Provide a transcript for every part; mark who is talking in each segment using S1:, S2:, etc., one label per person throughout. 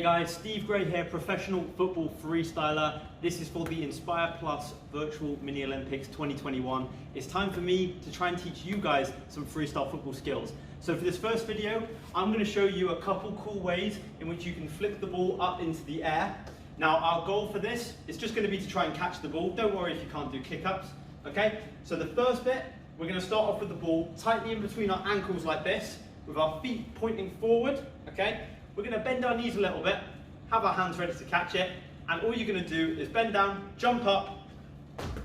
S1: guys, Steve Gray here, professional football freestyler. This is for the Inspire Plus Virtual Mini Olympics 2021. It's time for me to try and teach you guys some freestyle football skills. So for this first video, I'm going to show you a couple cool ways in which you can flick the ball up into the air. Now our goal for this is just going to be to try and catch the ball. Don't worry if you can't do kick-ups, okay? So the first bit, we're going to start off with the ball tightly in between our ankles like this, with our feet pointing forward, okay? We're going to bend our knees a little bit, have our hands ready to catch it, and all you're going to do is bend down, jump up,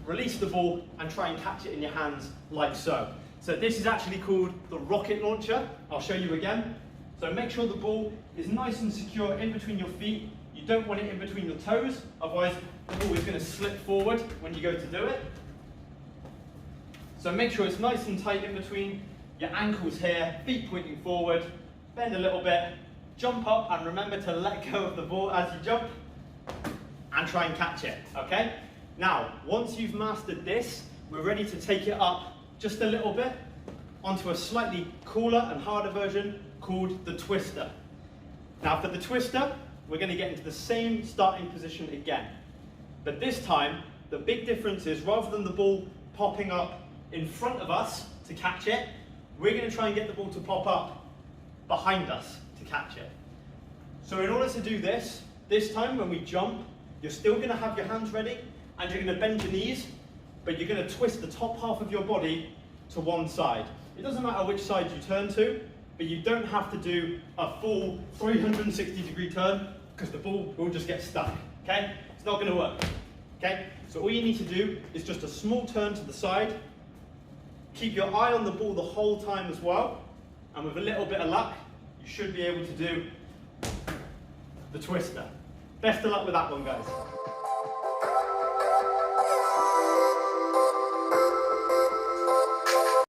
S1: release the ball, and try and catch it in your hands like so. So this is actually called the rocket launcher. I'll show you again. So make sure the ball is nice and secure in between your feet. You don't want it in between your toes, otherwise the ball is going to slip forward when you go to do it. So make sure it's nice and tight in between your ankles here, feet pointing forward, bend a little bit, jump up, and remember to let go of the ball as you jump and try and catch it, okay? Now, once you've mastered this, we're ready to take it up just a little bit onto a slightly cooler and harder version called the twister. Now for the twister, we're going to get into the same starting position again. But this time, the big difference is rather than the ball popping up in front of us to catch it, we're going to try and get the ball to pop up behind us to catch it. So in order to do this time when we jump, you're still going to have your hands ready and you're going to bend your knees, but you're going to twist the top half of your body to one side. It doesn't matter which side you turn to, but you don't have to do a full 360-degree turn because the ball will just get stuck, okay? It's not going to work, okay? So all you need to do is just a small turn to the side. Keep your eye on the ball the whole time as well, and with a little bit of luck, you should be able to do the twister. Best of luck with that one, guys.